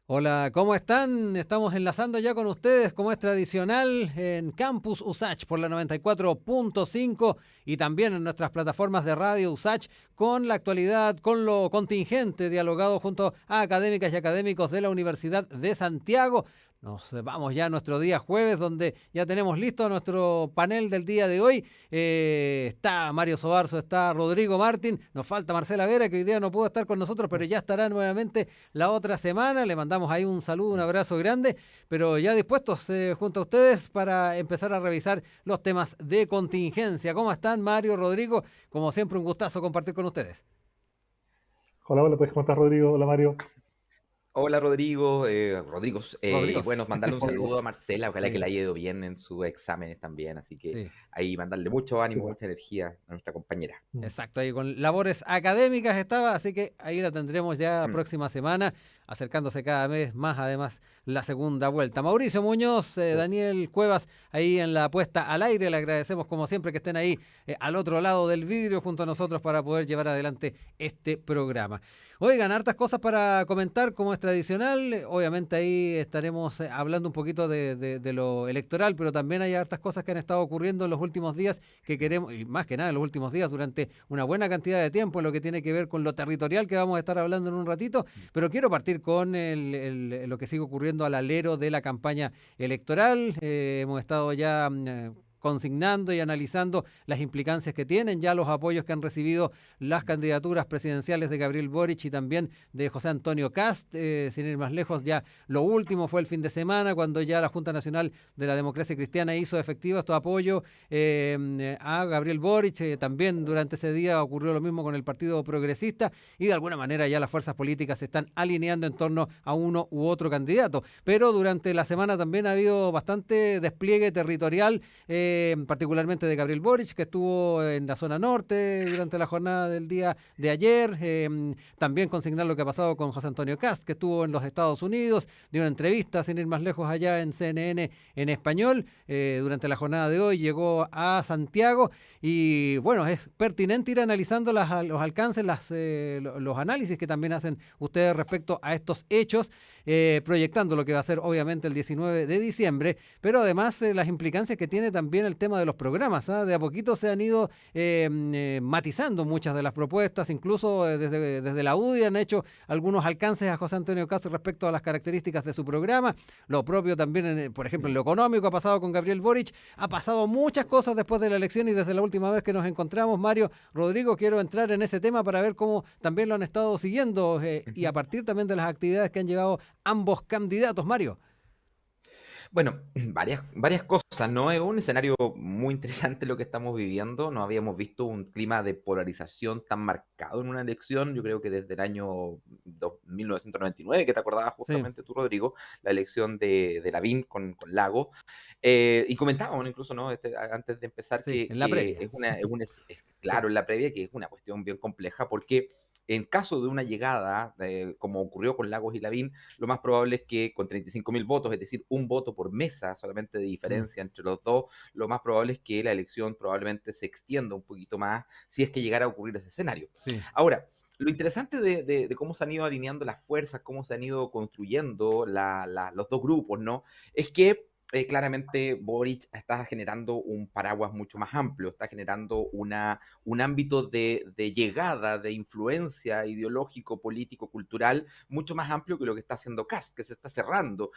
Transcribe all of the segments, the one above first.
Hola, ¿cómo están? Estamos enlazando ya con ustedes, como es tradicional, en Campus USACH por la 94.5 y también en nuestras plataformas de radio USACH con la actualidad, con lo contingente, dialogado junto a académicas y académicos de la Universidad de Santiago. Nos vamos ya a nuestro día jueves, donde ya tenemos listo nuestro panel del día de hoy. Está Mario Sobarzo, está Rodrigo Martín, nos falta Marcela Vera, que hoy día no pudo estar con nosotros, pero ya estará nuevamente la otra semana. Le mandamos ahí un saludo, un abrazo grande, pero ya dispuestos junto a ustedes para empezar a revisar los temas de contingencia. ¿Cómo están, Mario, Rodrigo? Como siempre, un gustazo compartir con ustedes. Hola, hola, pues, ¿cómo estás, Rodrigo? Hola, Mario. Hola Rodrigo, y Rodrigo. bueno, mandarle un saludo a Rodrigo. Marcela, ojalá que Sí, le haya ido bien en sus exámenes también, así que sí. ahí mandarle mucho Qué ánimo, bueno. mucha energía a nuestra compañera. Mm. Exacto, ahí con labores académicas estaba, así que ahí la tendremos ya la Mm. próxima semana, acercándose cada vez más, además, la segunda vuelta. Mauricio Muñoz, Sí. Daniel Cuevas, ahí en la puesta al aire, le agradecemos como siempre que estén ahí al otro lado del vidrio junto a nosotros para poder llevar adelante este programa. Oigan, hartas cosas para comentar como es tradicional, obviamente ahí estaremos hablando un poquito de lo electoral, pero también hay hartas cosas que han estado ocurriendo en los últimos días que queremos, y más que nada en los últimos días, durante una buena cantidad de tiempo, en lo que tiene que ver con lo territorial que vamos a estar hablando en un ratito, pero quiero partir con lo que sigue ocurriendo al alero de la campaña electoral. Hemos estado ya consignando y analizando las implicancias que tienen ya los apoyos que han recibido las candidaturas presidenciales de Gabriel Boric y también de José Antonio Cast. Sin ir más lejos, ya lo último fue el fin de semana, cuando ya la Junta Nacional de la Democracia Cristiana hizo efectivo este apoyo a Gabriel Boric. También durante ese día ocurrió lo mismo con el Partido Progresista y de alguna manera ya las fuerzas políticas se están alineando en torno a uno u otro candidato. Pero durante la semana también ha habido bastante despliegue territorial, particularmente de Gabriel Boric, que estuvo en la zona norte durante la jornada del día de ayer. También consignar lo que ha pasado con José Antonio Cast, que estuvo en los Estados Unidos, dio una entrevista sin ir más lejos allá en CNN en español. Durante la jornada de hoy llegó a Santiago y bueno, es pertinente ir analizando los alcances, los análisis que también hacen ustedes respecto a estos hechos, proyectando lo que va a ser obviamente el 19 de diciembre, pero además las implicancias que tiene también el tema de los programas. De a poquito se han ido matizando muchas de las propuestas, incluso desde la UDI han hecho algunos alcances a José Antonio Castro respecto a las características de su programa. Lo propio también, por ejemplo, en lo económico ha pasado con Gabriel Boric. Ha pasado muchas cosas después de la elección y desde la última vez que nos encontramos, Mario, Rodrigo, quiero entrar en ese tema para ver cómo también lo han estado siguiendo y a Ujú. partir también de las actividades que han llevado ambos candidatos, Mario. Bueno, varias cosas, ¿no? Es un escenario muy interesante lo que estamos viviendo. No habíamos visto un clima de polarización tan marcado en una elección, yo creo que desde el año 1999, que te acordabas Sí, justamente tú, Rodrigo, la elección de Lavín con Lago. Y comentábamos incluso, ¿no? Antes de empezar, sí, en la que previa. es Sí, claro en la previa que es una cuestión bien compleja, porque en caso de una llegada, como ocurrió con Lagos y Lavín, lo más probable es que con 35.000 votos, es decir, un voto por mesa solamente de mm, diferencia entre los dos, lo más probable es que la elección probablemente se extienda un poquito más si es que llegara a ocurrir ese escenario. sí. Ahora, lo interesante de cómo se han ido alineando las fuerzas, cómo se han ido construyendo los dos grupos, ¿no? Es que claramente Boric está generando un paraguas mucho más amplio, está generando un ámbito de llegada, de influencia ideológico, político, cultural, mucho más amplio que lo que está haciendo Kast, que se está cerrando.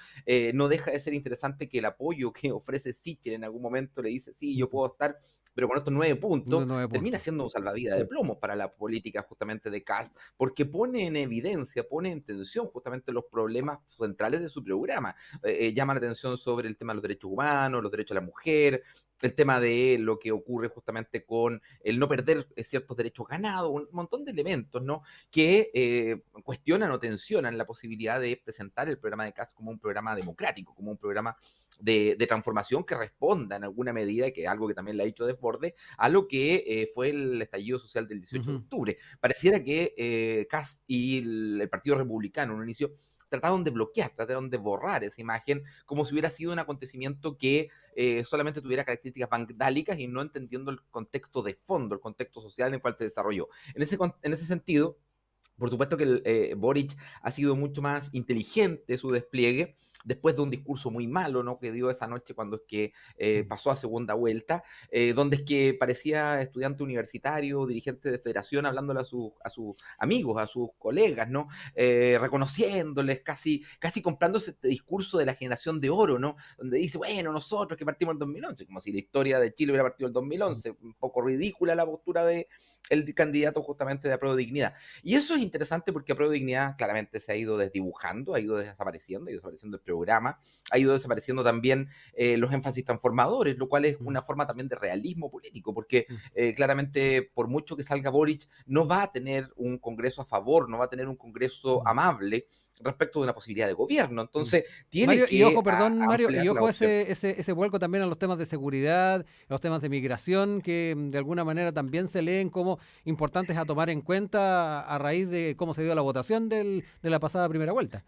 No deja de ser interesante que el apoyo que ofrece Sichel en algún momento le dice, sí, yo Mm. puedo estar, pero con estos 9 puntos, Unos 9 puntos. termina siendo un salvavidas de Sí. plomo para la política justamente de Kast, porque pone en evidencia, pone en tensión justamente los problemas centrales de su programa. Llama la atención sobre el tema de los derechos humanos, los derechos de la mujer, el tema de lo que ocurre justamente con el no perder ciertos derechos ganados, un montón de elementos, ¿no? Que cuestionan o tensionan la posibilidad de presentar el programa de CAS como un programa democrático, como un programa de transformación que responda en alguna medida, que es algo que también le ha dicho Desbordes, a lo que fue el estallido social del 18 de Ujú. octubre. Pareciera que CAS y el Partido Republicano en un inicio trataron de bloquear, trataron de borrar esa imagen como si hubiera sido un acontecimiento que solamente tuviera características vandálicas y no entendiendo el contexto de fondo, el contexto social en el cual se desarrolló. En ese sentido, Por supuesto que Boric ha sido mucho más inteligente su despliegue después de un discurso muy malo, ¿no?, que dio esa noche cuando es que Mm. pasó a segunda vuelta, donde es que parecía estudiante universitario, dirigente de federación, hablándole a sus amigos, a sus colegas, ¿no? Reconociéndoles, casi comprándose este discurso de la generación de oro, ¿no? Donde dice, bueno, nosotros que partimos en 2011, como si la historia de Chile hubiera partido en Mm. 2011, un poco ridícula la postura de el candidato justamente de Apruebo Dignidad. Y eso es interesante porque Apruebo Dignidad claramente se ha ido desdibujando, ha ido desapareciendo el programa, ha ido desapareciendo también los énfasis transformadores, lo cual es Mm. una forma también de realismo político, porque Mm. claramente por mucho que salga Boric, no va a tener un Congreso a favor, no va a tener un Congreso Mm. amable respecto de una posibilidad de gobierno. Mm. Entonces, tiene Mario, y que ojo, perdón, Mario, ampliar y la ojo opción. ese vuelco también a los temas de seguridad, a los temas de migración, que de alguna manera también se leen como importantes a tomar en cuenta a raíz de cómo se dio la votación de la pasada primera vuelta.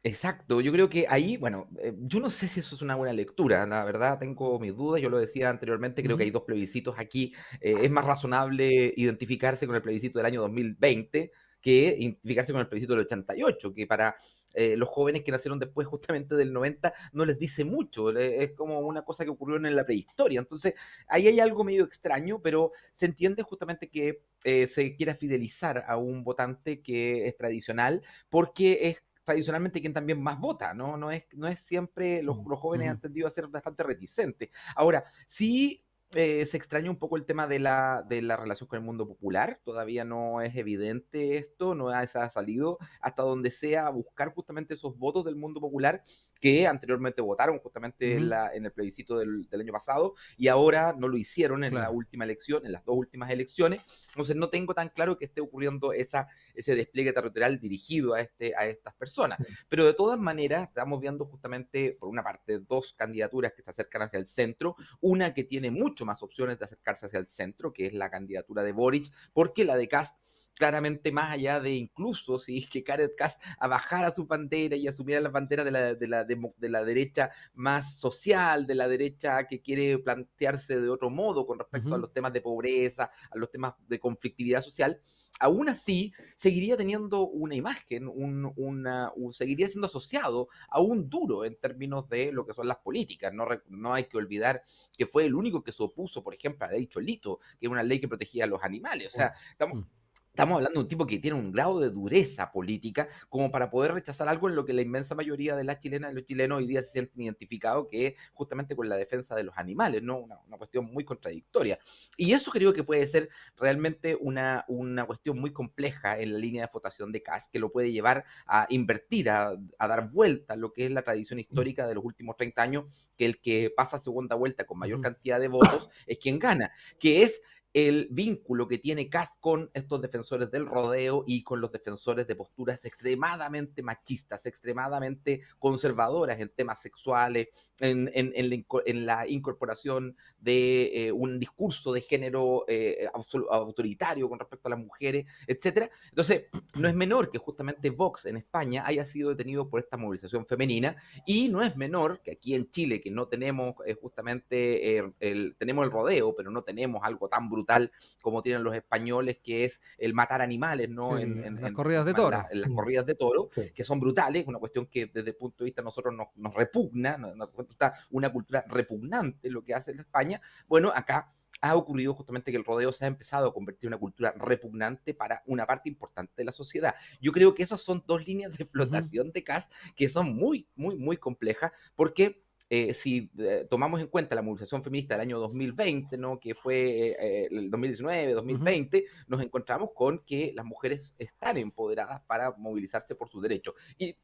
Exacto, yo creo que ahí, bueno, yo no sé si eso es una buena lectura, la verdad tengo mis dudas, yo lo decía anteriormente, creo que Ujú. hay dos plebiscitos aquí, es más razonable identificarse con el plebiscito del año 2020 que identificarse con el plebiscito del 88, que para los jóvenes que nacieron después justamente del 90 no les dice mucho, es como una cosa que ocurrió en la prehistoria, entonces ahí hay algo medio extraño, pero se entiende justamente que se quiera fidelizar a un votante que es tradicional, porque es tradicionalmente quien también más vota, ¿no? No es siempre, Mm. los jóvenes Ujú. han tendido a ser bastante reticentes. Ahora, sí se extraña un poco el tema de la relación con el mundo popular, todavía no es evidente esto, no ha salido hasta donde sea a buscar justamente esos votos del mundo popular que anteriormente votaron justamente en, Ujú. en el plebiscito del año pasado y ahora no lo hicieron en la Claro. última elección, en las dos últimas elecciones. Entonces no tengo tan claro que esté ocurriendo ese despliegue territorial dirigido a estas personas. Pero de todas maneras, estamos viendo justamente, por una parte, dos candidaturas que se acercan hacia el centro, una que tiene mucho más opciones de acercarse hacia el centro, que es la candidatura de Boric, porque la de Kast claramente más allá de incluso si que Karen Kass bajara su bandera y asumiera las banderas de la derecha más social, de la derecha que quiere plantearse de otro modo con respecto a Ujú. los temas de pobreza, a los temas de conflictividad social, aún así seguiría teniendo una imagen, seguiría siendo asociado a un duro en términos de lo que son las políticas. No hay que olvidar que fue el único que se opuso, por ejemplo, a la ley Cholito, que es una ley que protegía a los animales. O sea, Mm. estamos hablando de un tipo que tiene un grado de dureza política como para poder rechazar algo en lo que la inmensa mayoría de las chilenas y los chilenos hoy día se sienten identificados, que es justamente con la defensa de los animales, ¿no? Una cuestión muy contradictoria. Y eso creo que puede ser realmente una cuestión muy compleja en la línea de votación de Kast, que lo puede llevar a invertir, a dar vuelta a lo que es la tradición histórica de los últimos 30 años, que el que pasa a segunda vuelta con mayor Ujú. cantidad de votos es quien gana, que es el vínculo que tiene Kast con estos defensores del rodeo y con los defensores de posturas extremadamente machistas, extremadamente conservadoras en temas sexuales, en la incorporación de un discurso de género autoritario con respecto a las mujeres, etcétera. Entonces, no es menor que justamente Vox en España haya sido detenido por esta movilización femenina y no es menor que aquí en Chile, que no tenemos justamente, tenemos el rodeo, pero no tenemos algo tan brutal como tienen los españoles, que es el matar animales, Sí, ¿no? las corridas de En toro. en las corridas de toro, Sí. que son brutales, una cuestión que desde el punto de vista de nosotros nos repugna, nos resulta una cultura repugnante lo que hace en España. Bueno, acá ha ocurrido justamente que el rodeo se ha empezado a convertir en una cultura repugnante para una parte importante de la sociedad. Yo creo que esas son dos líneas de Ujú. flotación de Kast que son muy, muy, muy complejas, porque si tomamos en cuenta la movilización feminista del año 2020, ¿no?, que fue el 2019, Ujú. 2020, nos encontramos con que las mujeres están empoderadas para movilizarse por sus derechos. Y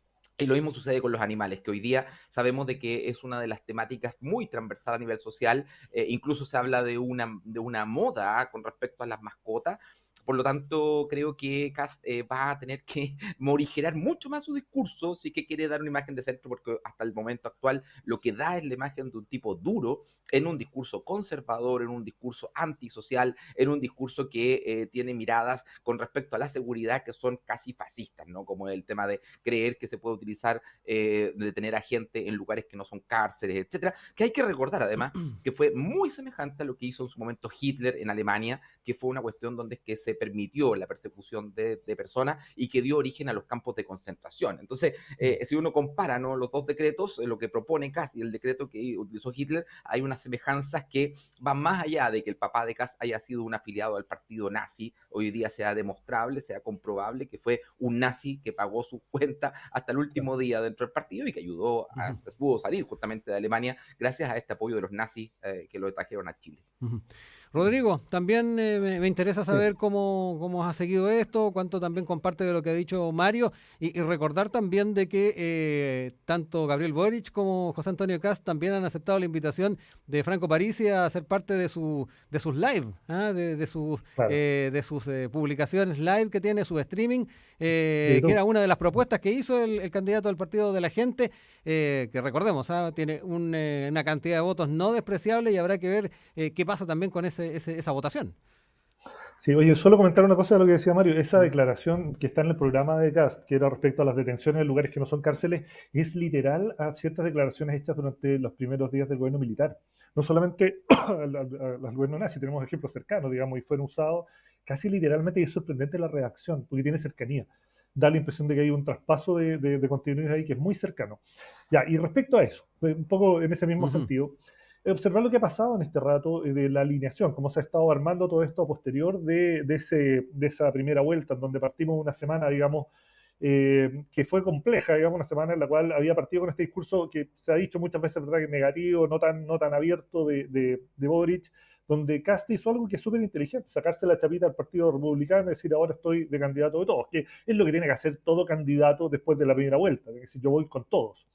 lo mismo sucede con los animales, que hoy día sabemos de que es una de las temáticas muy transversal a nivel social, incluso se habla de una moda con respecto a las mascotas. Por lo tanto, creo que Kast va a tener que morigerar mucho más su discurso si que quiere dar una imagen de centro, porque hasta el momento actual lo que da es la imagen de un tipo duro en un discurso conservador, en un discurso antisocial, en un discurso que tiene miradas con respecto a la seguridad que son casi fascistas, ¿no? Como el tema de creer que se puede utilizar, detener a gente en lugares que no son cárceles, etcétera. Que hay que recordar además que fue muy semejante a lo que hizo en su momento Hitler en Alemania, que fue una cuestión donde es que se permitió la persecución de personas y que dio origen a los campos de concentración. Entonces, si uno compara, ¿no?, los dos decretos, lo que propone Kast y el decreto que utilizó Hitler, hay unas semejanzas que van más allá de que el papá de Kast haya sido un afiliado al partido nazi. Hoy día sea demostrable, sea comprobable que fue un nazi que pagó sus cuentas hasta el último día dentro del partido y que ayudó pudo salir justamente de Alemania gracias a este apoyo de los nazis que lo trajeron a Chile. Rodrigo, también me interesa Sí. saber cómo has seguido esto, cuánto también comparte de lo que ha dicho Mario, y recordar también de que tanto Gabriel Boric como José Antonio Kast también han aceptado la invitación de Franco Parisi a ser parte de sus live, de sus Claro. publicaciones live que tiene, su streaming, De que era todo. una de las propuestas que hizo el candidato del Partido de la Gente, que recordemos, tiene una cantidad de votos no despreciable y habrá que ver qué pasa también con esa votación. Sí, oye, solo comentar una cosa de lo que decía Mario. Esa Mm. declaración que está en el programa de Cast, que era respecto a las detenciones en lugares que no son cárceles, es literal a ciertas declaraciones hechas durante los primeros días del gobierno militar. No solamente al gobierno nazi, tenemos ejemplos cercanos, digamos, y fueron usados casi literalmente, y es sorprendente la reacción, porque tiene cercanía. Da la impresión de que hay un traspaso de contenidos ahí que es muy cercano. Ya, y respecto a eso, un poco en ese mismo Ujú. sentido, observar lo que ha pasado en este rato de la alineación, cómo se ha estado armando todo esto a posterior de esa primera vuelta, en donde partimos una semana, digamos, que fue compleja, digamos, una semana en la cual había partido con este discurso que se ha dicho muchas veces, ¿verdad?, que es negativo, no tan abierto de Boric, donde Cast hizo algo que es súper inteligente, sacarse la chapita al Partido Republicano y decir, ahora estoy de candidato de todos, que es lo que tiene que hacer todo candidato después de la primera vuelta, es decir, yo voy con todos,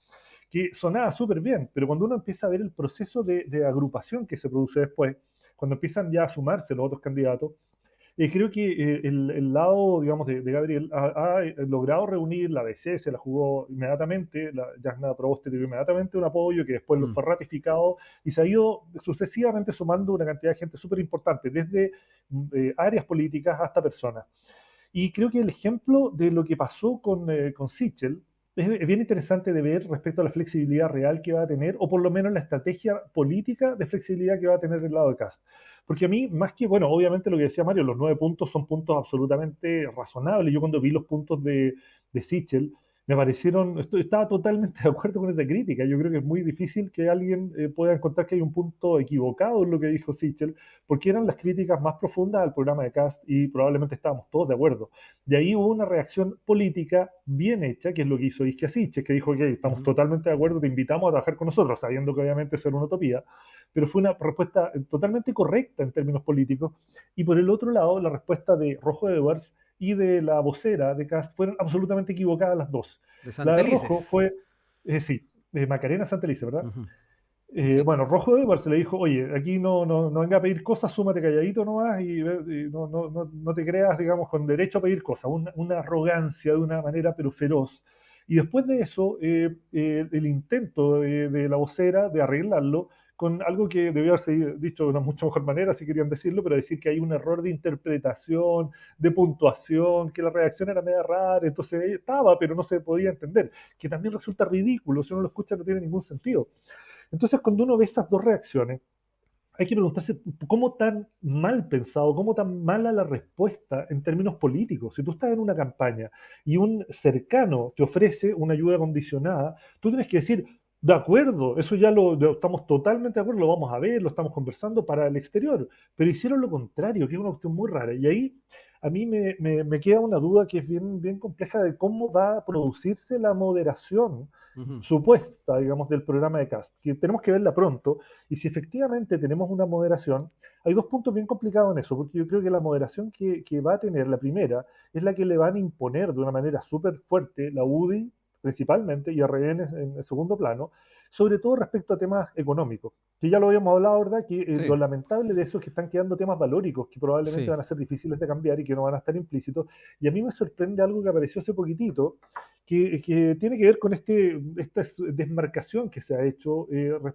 que sonaba súper bien, pero cuando uno empieza a ver el proceso de agrupación que se produce después, cuando empiezan ya a sumarse los otros candidatos, creo que el lado, digamos, de Gabriel ha logrado reunir la DC, se la jugó inmediatamente, la Jasna Proboste tuvo inmediatamente un apoyo que después lo Mm. fue ratificado y se ha ido sucesivamente sumando una cantidad de gente súper importante, desde áreas políticas hasta personas. Y creo que el ejemplo de lo que pasó con Sichel es bien interesante de ver respecto a la flexibilidad real que va a tener, o por lo menos la estrategia política de flexibilidad que va a tener el lado de Cast. Porque a mí, más que, bueno, obviamente lo que decía Mario, los 9 puntos son puntos absolutamente razonables. Yo cuando vi los puntos de Sichel, me parecieron, estaba totalmente de acuerdo con esa crítica. Yo creo que es muy difícil que alguien pueda encontrar que hay un punto equivocado en lo que dijo Sichel, porque eran las críticas más profundas al programa de Cast y probablemente estábamos todos de acuerdo. De ahí hubo una reacción política bien hecha, que es lo que hizo Isquia Siches, que dijo, ok, estamos Ujú. totalmente de acuerdo, te invitamos a trabajar con nosotros, sabiendo que obviamente eso era una utopía, pero fue una respuesta totalmente correcta en términos políticos. Y por el otro lado, la respuesta de Rojo Edwards y de la vocera de Cast fueron absolutamente equivocadas las dos. De La de Rojo Santelices. fue, sí, Macarena Santelice, ¿verdad? Ujú. Sí. Bueno, Rojo Edwards le dijo, oye, aquí no venga a pedir cosas, súmate calladito nomás y no te creas, digamos, con derecho a pedir cosas, una arrogancia de una manera pero feroz. Y después de eso, el intento de la vocera de arreglarlo con algo que debió haberse dicho de una mucho mejor manera, si querían decirlo, pero decir que hay un error de interpretación, de puntuación, que la redacción era media rara, entonces estaba, pero no se podía entender, que también resulta ridículo, si uno lo escucha no tiene ningún sentido. Entonces, cuando uno ve esas dos reacciones, hay que preguntarse cómo tan mal pensado, cómo tan mala la respuesta en términos políticos. Si tú estás en una campaña y un cercano te ofrece una ayuda condicionada, tú tienes que decir, de acuerdo, eso ya lo estamos totalmente de acuerdo, lo vamos a ver, lo estamos conversando para el exterior, pero hicieron lo contrario, que es una cuestión muy rara. Y ahí a mí me queda una duda que es bien compleja de cómo va a producirse la moderación Ujú. supuesta, digamos, del programa de Cast, que tenemos que verla pronto, y si efectivamente tenemos una moderación, hay dos puntos bien complicados en eso, porque yo creo que la moderación que va a tener la primera es la que le van a imponer de una manera súper fuerte la UDI principalmente y RN en el segundo plano, sobre todo respecto a temas económicos, que ya lo habíamos hablado, ¿verdad? Que lo Sí, lamentable de eso es que están quedando temas valóricos que probablemente sí. van a ser difíciles de cambiar y que no van a estar implícitos. Y a mí me sorprende algo que apareció hace poquitito, que tiene que ver con esta desmarcación que se ha hecho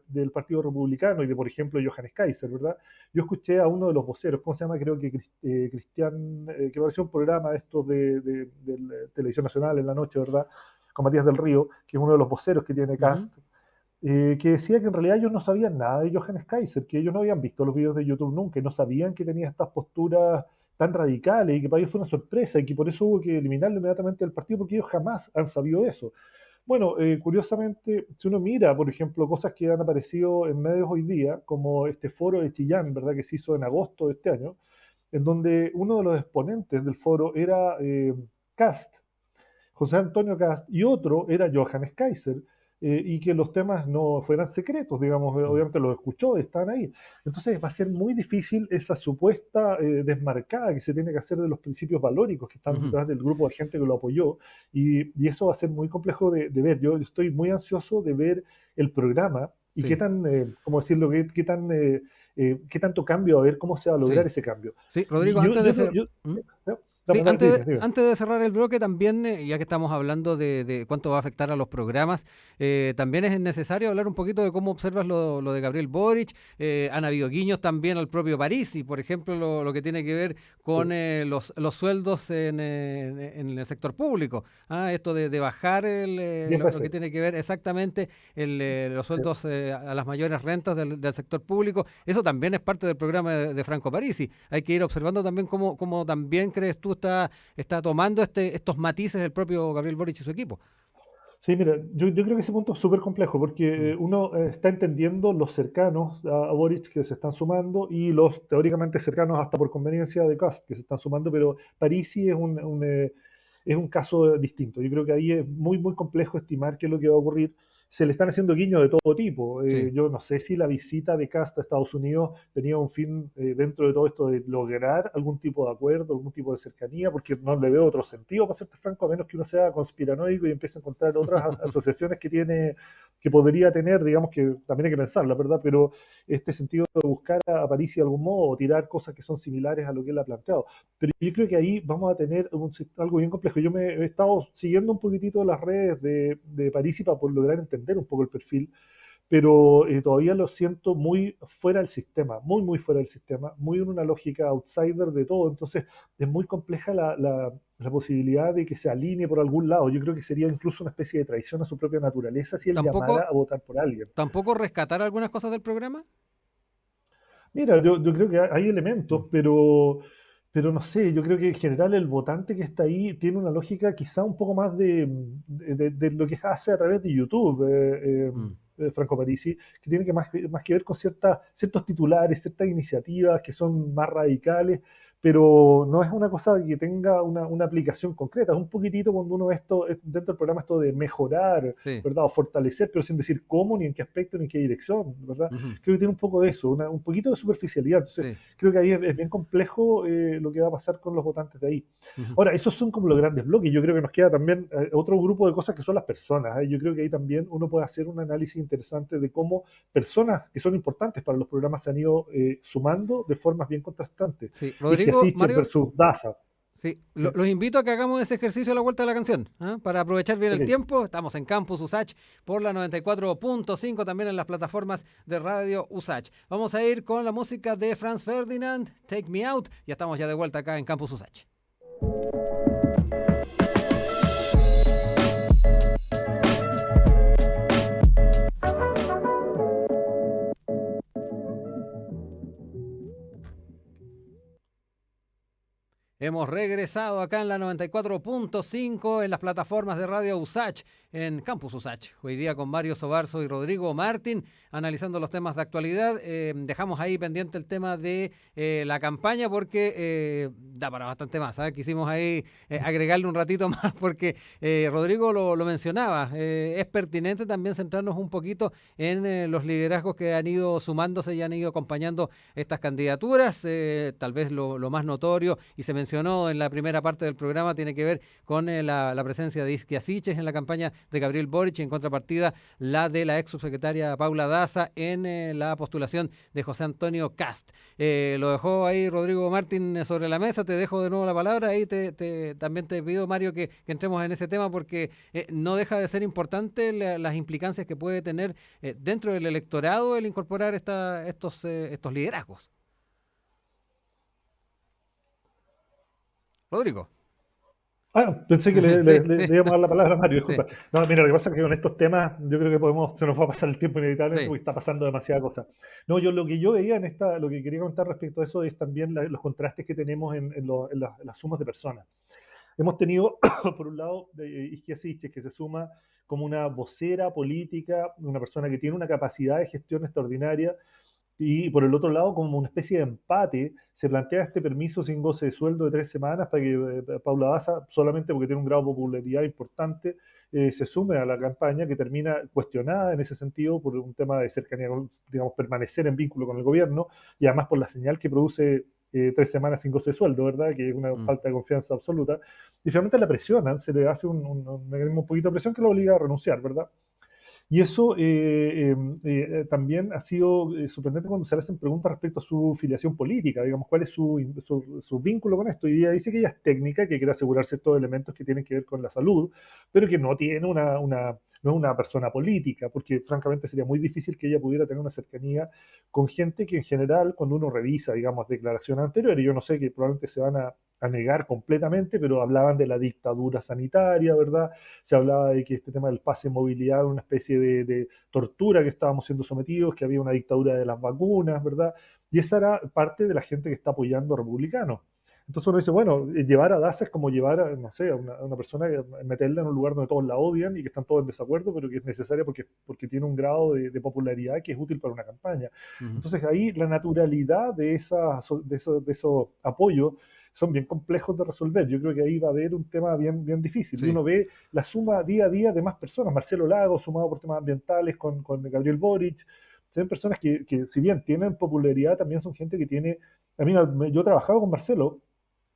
del Partido Republicano y de, por ejemplo, Johannes Kaiser, ¿verdad? Yo escuché a uno de los voceros, ¿cómo se llama? Creo que Cristian, que apareció un programa de estos de la Televisión Nacional en la noche, ¿verdad? Con Matías del Río, que es uno de los voceros que tiene Ujú. Cast, que decía que en realidad ellos no sabían nada de Johannes Kaiser, que ellos no habían visto los videos de YouTube nunca, y no sabían que tenía estas posturas tan radicales y que para ellos fue una sorpresa y que por eso hubo que eliminarlo inmediatamente del partido porque ellos jamás han sabido de eso. Bueno, curiosamente, si uno mira, por ejemplo, cosas que han aparecido en medios hoy día, como este foro de Chillán, ¿verdad? Que se hizo en agosto de este año, en donde uno de los exponentes del foro era Kast, José Antonio Kast, y otro era Johannes Kaiser, y que los temas no fueran secretos, digamos, Mm. obviamente los escuchó, estaban ahí. Entonces va a ser muy difícil esa supuesta desmarcada que se tiene que hacer de los principios valóricos que están Ujú. detrás del grupo de gente que lo apoyó, y eso va a ser muy complejo de ver. Yo estoy muy ansioso de ver el programa y qué Sí, tan, ¿cómo decirlo?, qué tanto cambio, a ver cómo se va a lograr sí, ese cambio. sí. Rodrigo, Y yo, antes de yo, no- ser... yo, ¿Mm? no, Sí, dime, dime. antes de cerrar el bloque también, ya que estamos hablando de cuánto va a afectar a los programas, también es necesario hablar un poquito de cómo observas lo de Gabriel Boric. Han habido guiños también al propio Parisi, por ejemplo, lo que tiene que ver con Sí, los sueldos en el sector público. Esto de bajar 10 lo que veces. tiene que ver exactamente los Sí. sueldos a las mayores rentas del sector público. Eso también es parte del programa de Franco Parisi. Hay que ir observando también cómo también crees tú está tomando estos matices el propio Gabriel Boric y su equipo. Sí, mira, yo creo que ese punto es súper complejo porque Mm. uno está entendiendo los cercanos a Boric que se están sumando y los teóricamente cercanos hasta por conveniencia de Kast que se están sumando, pero Parisi es un caso distinto. Yo creo que ahí es muy, muy complejo estimar qué es lo que va a ocurrir. Se le están haciendo guiños de todo tipo. Sí, Yo no sé si la visita de Kast a Estados Unidos tenía un fin dentro de todo esto de lograr algún tipo de acuerdo, algún tipo de cercanía, porque no le veo otro sentido, para serte franco, a menos que uno sea conspiranoico y empiece a encontrar otras asociaciones que podría tener, digamos que también hay que pensarla, ¿verdad? Pero este sentido de buscar a París de algún modo o tirar cosas que son similares a lo que él ha planteado. Pero yo creo que ahí vamos a tener algo bien complejo. Yo me he estado siguiendo un poquitito las redes de París para poder lograr entender un poco el perfil, pero todavía lo siento muy fuera del sistema, muy, muy fuera del sistema, muy en una lógica outsider de todo. Entonces es muy compleja la posibilidad de que se alinee por algún lado. Yo creo que sería incluso una especie de traición a su propia naturaleza si él llamara tampoco, a votar por alguien. tampoco rescatar algunas cosas del programa. Mira, yo creo que hay elementos, Mm. pero no sé, yo creo que en general el votante que está ahí tiene una lógica quizá un poco más de lo que hace a través de YouTube, Mm. Franco Parisi, que tiene más que ver con ciertos titulares, ciertas iniciativas que son más radicales, pero no es una cosa que tenga una aplicación concreta, es un poquitito cuando uno ve esto, dentro del programa esto de mejorar, Sí. ¿verdad? O fortalecer, pero sin decir cómo, ni en qué aspecto, ni en qué dirección, ¿verdad? Ujú. Creo que tiene un poco de eso, un poquito de superficialidad. Entonces, Sí. creo que ahí es bien complejo lo que va a pasar con los votantes de ahí. Ujú. Ahora, esos son como los grandes bloques. Yo creo que nos queda también otro grupo de cosas que son las personas. Yo creo que ahí también uno puede hacer un análisis interesante de cómo personas que son importantes para los programas se han ido sumando de formas bien contrastantes. Sí. Ige Rodrigo, Sicher Mario, versus Daza. sí, ¿Sí? los invito a que hagamos ese ejercicio a la vuelta de la canción, para aprovechar bien el Ok. tiempo. Estamos en Campus USACH por la 94.5, también en las plataformas de Radio USACH. Vamos a ir con la música de Franz Ferdinand, Take Me Out. Ya estamos ya de vuelta acá en Campus USACH. Hemos regresado acá en la 94.5 en las plataformas de Radio USACH, en Campus USACH. Hoy día con Mario Sobarzo y Rodrigo Martín, analizando los temas de actualidad. Dejamos ahí pendiente el tema de la campaña porque da para bastante más. Quisimos ahí agregarle un ratito más porque Rodrigo lo mencionaba. Es pertinente también centrarnos un poquito en los liderazgos que han ido sumándose y han ido acompañando estas candidaturas. Tal vez lo más notorio, y se mencionó en la primera parte del programa, tiene que ver con la presencia de Isquia Siches en la campaña de Gabriel Boric, y en contrapartida la de la ex subsecretaria Paula Daza en la postulación de José Antonio Kast. Lo dejó ahí Rodrigo Martín sobre la mesa, te dejo de nuevo la palabra, ahí también te pido, Mario, que entremos en ese tema porque no deja de ser importante las implicancias que puede tener dentro del electorado el incorporar estos liderazgos. Rodrigo. Pensé que Sí, sí, le íbamos a dar la palabra a Mario, sí, disculpa. No, mira, lo que pasa es que con estos temas yo creo que se nos va a pasar el tiempo inevitablemente sí. porque está pasando demasiada cosa. No, yo lo que yo veía lo que quería contar respecto a eso es también los contrastes que tenemos en las sumas de personas. Hemos tenido, por un lado, Isquia Siches, que se suma como una vocera política, una persona que tiene una capacidad de gestión extraordinaria, y por el otro lado, como una especie de empate, se plantea este permiso sin goce de sueldo de 3 semanas para que Paula Daza, solamente porque tiene un grado de popularidad importante, se sume a la campaña que termina cuestionada en ese sentido por un tema de cercanía, digamos, permanecer en vínculo con el gobierno y además por la señal que produce 3 semanas sin goce de sueldo, ¿verdad? Que es una Mm, falta de confianza absoluta. Y finalmente la presionan, se le hace un mecanismo un poquito de presión que lo obliga a renunciar, ¿verdad? Y eso también ha sido sorprendente cuando se le hacen preguntas respecto a su filiación política, digamos, cuál es su vínculo con esto. Y ella dice que ella es técnica, que quiere asegurarse estos elementos que tienen que ver con la salud, pero que no tiene no es una persona política, porque francamente sería muy difícil que ella pudiera tener una cercanía con gente que en general, cuando uno revisa, digamos, declaraciones anteriores, yo no sé, que probablemente se van a negar completamente, pero hablaban de la dictadura sanitaria, ¿verdad? Se hablaba de que este tema del pase de movilidad era una especie de tortura que estábamos siendo sometidos, que había una dictadura de las vacunas, ¿verdad? Y esa era parte de la gente que está apoyando a republicanos. Entonces uno dice, bueno, llevar a Daza es como llevar a, no sé, a una persona, meterla en un lugar donde todos la odian y que están todos en desacuerdo, pero que es necesaria porque tiene un grado de popularidad que es útil para una campaña. ujú. Entonces ahí la naturalidad de esos apoyos son bien complejos de resolver. Yo creo que ahí va a haber un tema bien difícil. Y Sí. uno ve la suma día a día de más personas. Marcelo Lago, sumado por temas ambientales con Gabriel Boric. Se ven personas que, si bien tienen popularidad, también son gente que tiene... A mí, yo he trabajado con Marcelo,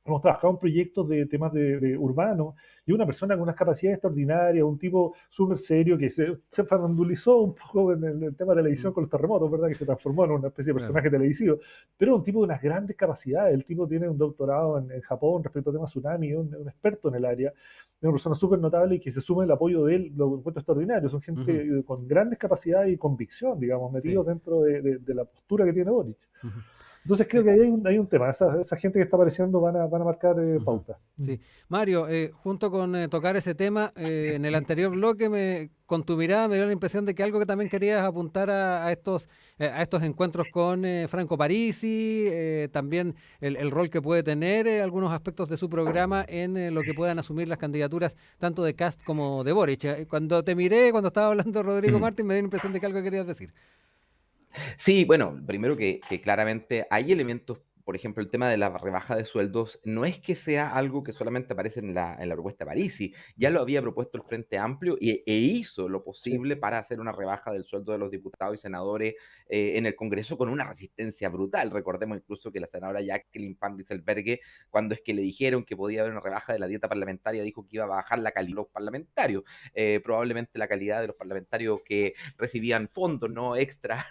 hemos trabajado en proyectos de temas de urbanos, y una persona con unas capacidades extraordinarias, un tipo súper serio que se farandulizó un poco en el tema de televisión Mm, con los terremotos, ¿verdad? Que se transformó en una especie de claro. personaje televisivo, pero un tipo de unas grandes capacidades. El tipo tiene un doctorado en Japón respecto a temas tsunami, un experto en el área, es una persona súper notable y que se sume el apoyo de él, lo encuentro extraordinario. Son Ujú, gente con grandes capacidades y convicción, digamos, sí. metidos dentro de la postura que tiene Boric. Ujú. Entonces creo Eh, que ahí hay un tema. Esa gente que está apareciendo van a marcar Ujú. pauta. Sí. Mario, junto con tocar ese tema, en el anterior bloque con tu mirada me dio la impresión de que algo que también querías apuntar a estos encuentros con Franco Parisi, también el rol que puede tener algunos aspectos de su programa en lo que puedan asumir las candidaturas tanto de Cast como de Boric. Cuando te miré, cuando estaba hablando Rodrigo Mm. Martín, me dio la impresión de que algo querías decir. Sí, bueno, primero que claramente hay elementos, por ejemplo, el tema de la rebaja de sueldos, no es que sea algo que solamente aparece en la propuesta de Parisi, ya lo había propuesto el Frente Amplio e hizo lo Sí. posible para hacer una rebaja del sueldo de los diputados y senadores en el Congreso con una resistencia brutal. Recordemos incluso que la senadora Jacqueline Van Rieselberghe, cuando es que le dijeron que podía haber una rebaja de la dieta parlamentaria, dijo que iba a bajar la calidad de los parlamentarios, probablemente la calidad de los parlamentarios que recibían fondos no extra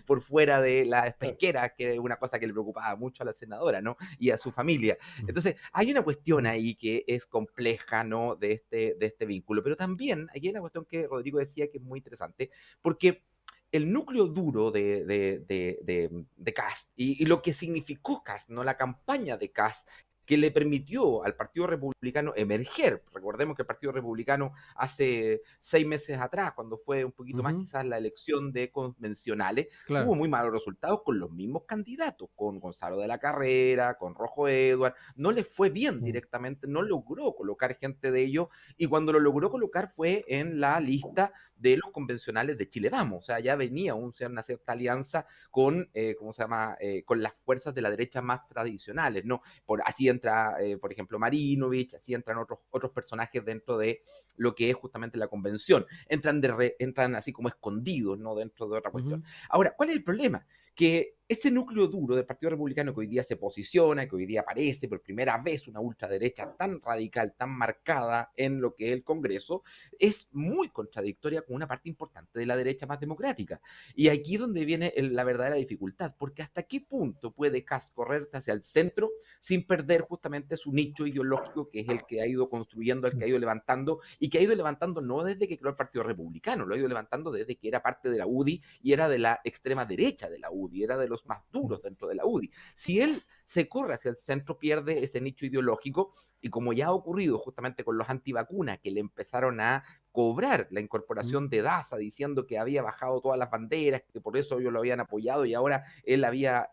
por fuera de las Claro. pesqueras, que es una cosa que le preocupaba mucho a la senadora, ¿no? Y a su familia. Ujú. Entonces, hay una cuestión Mm. ahí que es compleja, ¿no? De este vínculo, pero también hay una cuestión que Rodrigo decía que es muy interesante, porque el núcleo duro de Cast y lo que significó Cast, ¿no? La campaña de Cast que le permitió al Partido Republicano emerger. Recordemos que el Partido Republicano hace 6 meses atrás, cuando fue un poquito más Ujú, quizás la elección de convencionales, claro. tuvo muy malos resultados con los mismos candidatos, con Gonzalo de la Carrera, con Rojo Edward, no le fue bien Mm. directamente, no logró colocar gente de ellos, y cuando lo logró colocar fue en la lista de los convencionales de Chile Vamos, o sea, ya venía una cierta alianza con, ¿cómo se llama?, con las fuerzas de la derecha más tradicionales, ¿no? Así entra, por ejemplo, Marinovich, así entran otros personajes dentro de lo que es justamente la convención. Entran así como escondidos, ¿no? Dentro de otra cuestión. Ujú, Ahora, ¿cuál es el problema? Que ese núcleo duro del Partido Republicano que hoy día se posiciona, que hoy día aparece por primera vez una ultraderecha tan radical, tan marcada en lo que es el Congreso, es muy contradictoria con una parte importante de la derecha más democrática. Y aquí es donde viene la verdadera dificultad, porque hasta qué punto puede Kass correr hacia el centro sin perder justamente su nicho ideológico, que es el que ha ido construyendo, el que ha ido levantando, y que ha ido levantando no desde que creó el Partido Republicano, lo ha ido levantando desde que era parte de la UDI y era de la extrema derecha de la UDI, era de los más Mm. duros dentro de la UDI. Si él se corre hacia el centro, pierde ese nicho ideológico, y como ya ha ocurrido justamente con los antivacunas, que le empezaron a cobrar la Mm. incorporación de Daza diciendo que había bajado todas las banderas, que por eso ellos lo habían apoyado y ahora él había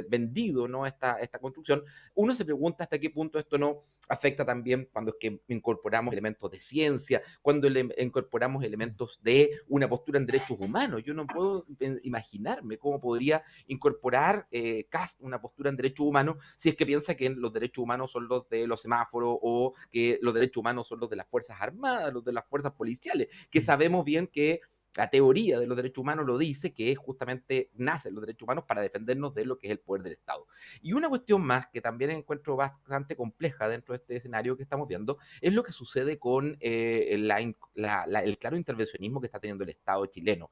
vendido, ¿no?, esta construcción, uno se pregunta hasta qué punto esto no afecta también cuando es que incorporamos elementos de ciencia, cuando incorporamos elementos de una postura en derechos humanos. Yo no puedo imaginarme cómo podría incorporar Kast una postura en derechos humanos si es que piensa que los derechos humanos son los de los semáforos o que los derechos humanos son los de las Fuerzas Armadas, los de las fuerzas policiales, que Mm. sabemos bien que la teoría de los derechos humanos lo dice, que justamente nacen los derechos humanos para defendernos de lo que es el poder del Estado. Y una cuestión más que también encuentro bastante compleja dentro de este escenario que estamos viendo es lo que sucede con el claro intervencionismo que está teniendo el Estado chileno.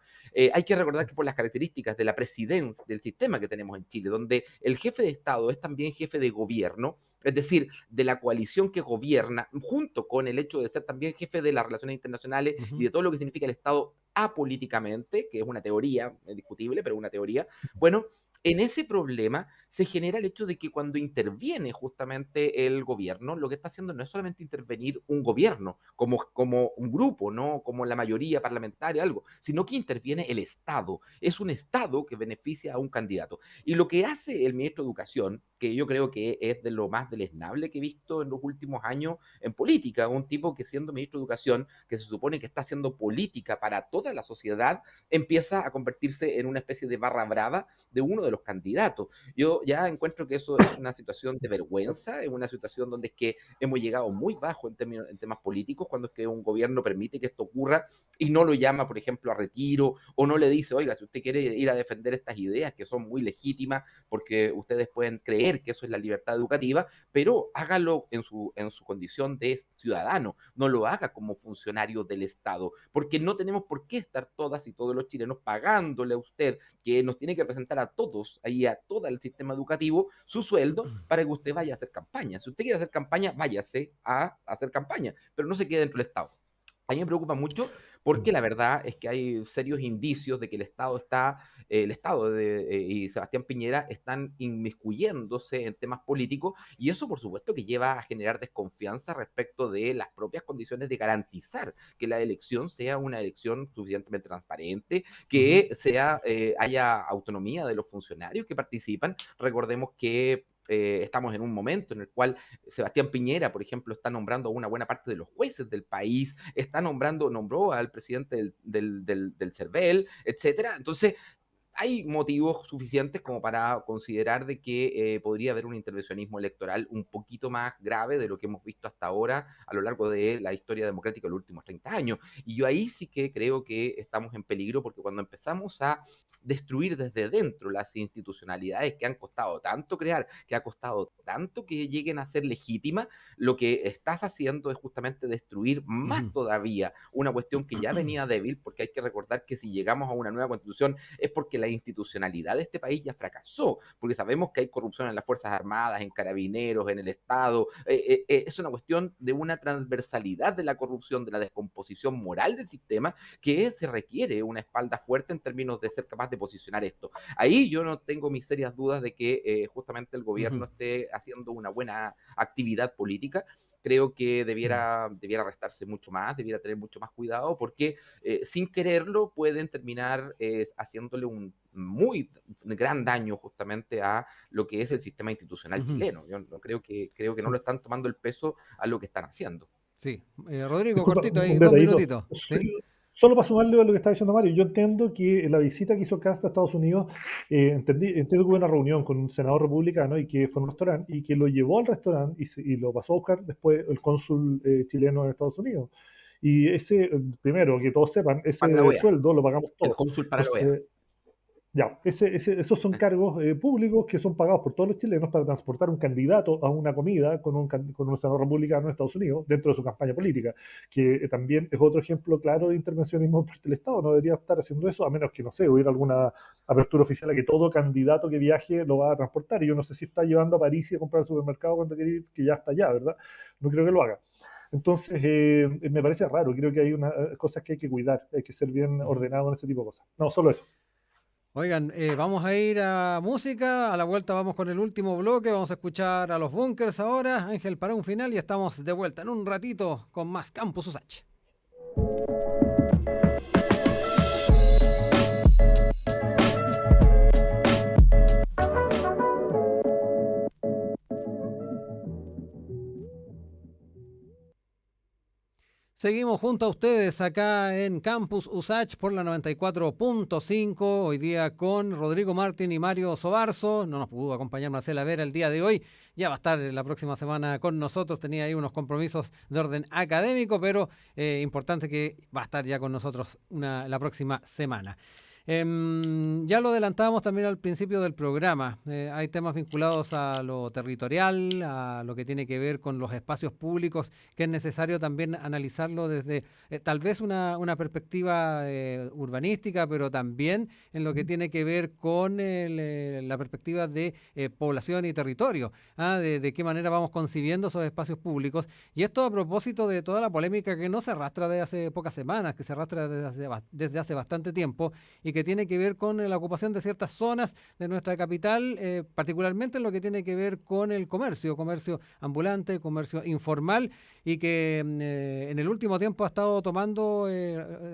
Hay que recordar que por las características de la presidencia, del sistema que tenemos en Chile, donde el jefe de Estado es también jefe de gobierno, es decir, de la coalición que gobierna, junto con el hecho de ser también jefe de las relaciones internacionales y Ujú. de todo lo que significa el Estado apolíticamente, que es una teoría, es discutible, pero una teoría, bueno, en ese problema se genera el hecho de que cuando interviene justamente el gobierno, lo que está haciendo no es solamente intervenir un gobierno como un grupo, no como la mayoría parlamentaria, algo, sino que interviene el Estado. Es un Estado que beneficia a un candidato. Y lo que hace el ministro de Educación, que yo creo que es de lo más deleznable que he visto en los últimos años en política, un tipo que siendo ministro de Educación, que se supone que está haciendo política para toda la sociedad, empieza a convertirse en una especie de barra brava de uno de los candidatos. Yo ya encuentro que eso es una situación de vergüenza, es una situación donde es que hemos llegado muy bajo en temas políticos, cuando es que un gobierno permite que esto ocurra y no lo llama, por ejemplo, a retiro, o no le dice, oiga, si usted quiere ir a defender estas ideas que son muy legítimas, porque ustedes pueden creer que eso es la libertad educativa, pero hágalo en su condición de ciudadano, no lo haga como funcionario del Estado, porque no tenemos por qué estar todas y todos los chilenos pagándole a usted, que nos tiene que representar a todos, ahí a todo el sistema educativo, su sueldo para que usted vaya a hacer campaña. Si usted quiere hacer campaña, váyase a hacer campaña, pero no se quede dentro del Estado. A mí me preocupa mucho porque la verdad es que hay serios indicios de que el Estado y Sebastián Piñera están inmiscuyéndose en temas políticos, y eso por supuesto que lleva a generar desconfianza respecto de las propias condiciones de garantizar que la elección sea una elección suficientemente transparente, Ujú. que haya autonomía de los funcionarios que participan. Recordemos que estamos en un momento en el cual Sebastián Piñera, por ejemplo, está nombrando a una buena parte de los jueces del país, nombró al presidente del CERVEL, etcétera. Entonces, hay motivos suficientes como para considerar de que podría haber un intervencionismo electoral un poquito más grave de lo que hemos visto hasta ahora a lo largo de la historia democrática de los últimos 30 años. Y yo ahí sí que creo que estamos en peligro, porque cuando empezamos a destruir desde dentro las institucionalidades que han costado tanto crear, que ha costado tanto que lleguen a ser legítimas, lo que estás haciendo es justamente destruir más Ujú. todavía una cuestión que ya venía débil, porque hay que recordar que si llegamos a una nueva constitución es porque la institucionalidad de este país ya fracasó, porque sabemos que hay corrupción en las Fuerzas Armadas, en Carabineros, en el Estado. Es una cuestión de una transversalidad de la corrupción, de la descomposición moral del sistema, que se requiere una espalda fuerte en términos de ser capaz de posicionar esto. Ahí yo no tengo mis serias dudas de que justamente el Ujú. gobierno esté haciendo una buena actividad política. Creo que Mm. debiera restarse mucho más, debiera tener mucho más cuidado, porque sin quererlo pueden terminar haciéndole un muy gran daño justamente a lo que es el sistema institucional Ujú. chileno. Yo no creo que no Sí. lo están tomando el peso a lo que están haciendo. Sí. Rodrigo, Disculpa, cortito ahí, un dos detallito. minutitos. ¿Sí? Solo para sumarle a lo que está diciendo Mario, yo entiendo que la visita que hizo Cast a Estados Unidos, entiendo que hubo una reunión con un senador republicano y que fue a un restaurante y que lo llevó al restaurante y lo pasó a buscar después el cónsul chileno en Estados Unidos. Y ese, primero, que todos sepan, Para la ese OEA, sueldo lo pagamos el todos. cónsul para la Nos- OEA. ya, esos son cargos públicos que son pagados por todos los chilenos para transportar un candidato a una comida con un senador republicano en Estados Unidos dentro de su campaña política, que también es otro ejemplo claro de intervencionismo por parte del Estado. No debería estar haciendo eso, a menos que, no sé, hubiera alguna apertura oficial a que todo candidato que viaje lo va a transportar. Y yo no sé si está llevando a París y a comprar al supermercado cuando quiere ir, que ya está allá, ¿verdad? No creo que lo haga. Entonces, me parece raro, creo que hay unas cosas que hay que cuidar, hay que ser bien Ujú. ordenado en ese tipo de cosas. No, solo eso. Oigan, vamos a ir a música, a la vuelta vamos con el último bloque, vamos a escuchar a los Bunkers ahora, Ángel para un final y estamos de vuelta en un ratito con más Campus USACH. Seguimos junto a ustedes acá en Campus USACH por la 94.5, hoy día con Rodrigo Martín y Mario Sobarzo. No nos pudo acompañar Marcela Vera el día de hoy, ya va a estar la próxima semana con nosotros, tenía ahí unos compromisos de orden académico, pero importante que va a estar ya con nosotros la próxima semana. Ya lo adelantábamos también al principio del programa. Hay temas vinculados a lo territorial, a lo que tiene que ver con los espacios públicos, que es necesario también analizarlo desde tal vez una perspectiva urbanística, pero también en lo que tiene que ver con la perspectiva de población y territorio, de qué manera vamos concibiendo esos espacios públicos. Y esto a propósito de toda la polémica que no se arrastra desde hace pocas semanas, que se arrastra desde hace bastante tiempo y que tiene que ver con la ocupación de ciertas zonas de nuestra capital, particularmente en lo que tiene que ver con el comercio ambulante, comercio informal, y que en el último tiempo ha estado tomando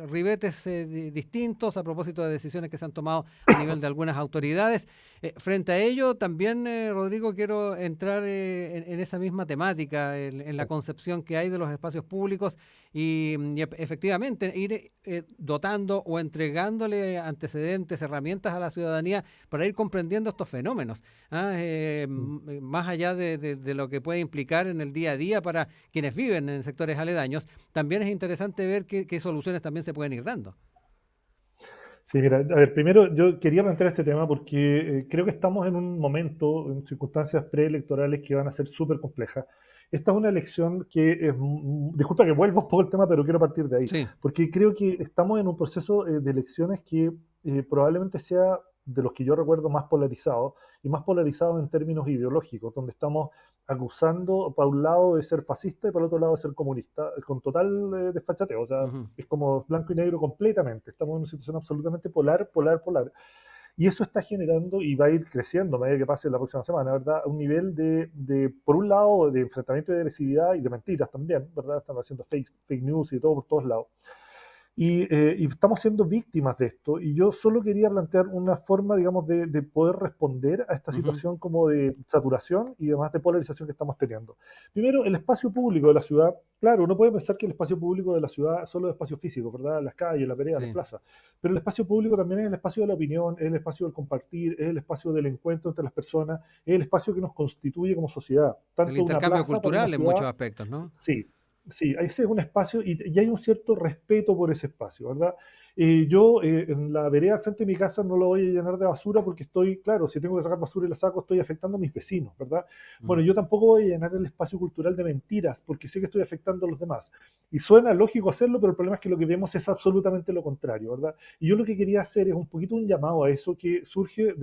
ribetes distintos a propósito de decisiones que se han tomado a nivel de algunas autoridades. Frente a ello, también, Rodrigo, quiero entrar en esa misma temática, en la concepción que hay de los espacios públicos y efectivamente ir dotando o entregándole antecedentes, herramientas a la ciudadanía para ir comprendiendo estos fenómenos, más allá de lo que puede implicar en el día a día para quienes viven en sectores aledaños. También es interesante ver qué soluciones también se pueden ir dando. Sí, mira, a ver, primero yo quería plantear este tema porque creo que estamos en un momento, en circunstancias preelectorales que van a ser súper complejas. Esta es una elección que es, disculpa que vuelvo un poco al tema, pero quiero partir de ahí, Sí. porque creo que estamos en un proceso de elecciones que probablemente sea de los que yo recuerdo más polarizado, y más polarizado en términos ideológicos, donde estamos acusando para un lado de ser fascista y para el otro lado de ser comunista, con total desfachateo. O sea, Uh-huh. es como blanco y negro completamente. Estamos en una situación absolutamente polar, polar, polar. Y eso está generando y va a ir creciendo a medida que pase la próxima semana, ¿verdad? Un nivel por un lado, de enfrentamiento y de agresividad y de mentiras también, ¿verdad? Están haciendo fake news y todo por todos lados. Y estamos siendo víctimas de esto. Y yo solo quería plantear una forma, digamos, de poder responder a esta Uh-huh. situación como de saturación y además de polarización que estamos teniendo. Primero, el espacio público de la ciudad. Claro, uno puede pensar que el espacio público de la ciudad solo es espacio físico, ¿verdad? Las calles, las veredas, las Sí. plazas. Pero el espacio público también es el espacio de la opinión, es el espacio del compartir, es el espacio del encuentro entre las personas, es el espacio que nos constituye como sociedad. El Tanto una intercambio plaza para una cultural en muchos ciudad. aspectos, ¿no? Sí, sí, ese es un espacio y hay un cierto respeto por ese espacio, ¿verdad? Yo en la vereda al frente de mi casa no lo voy a llenar de basura porque estoy, claro, si tengo que sacar basura y la saco, estoy afectando a mis vecinos, ¿verdad? Uh-huh. Bueno, yo tampoco voy a llenar el espacio cultural de mentiras porque sé que estoy afectando a los demás. Y suena lógico hacerlo, pero el problema es que lo que vemos es absolutamente lo contrario, ¿verdad? Y yo lo que quería hacer es un poquito un llamado a eso que surge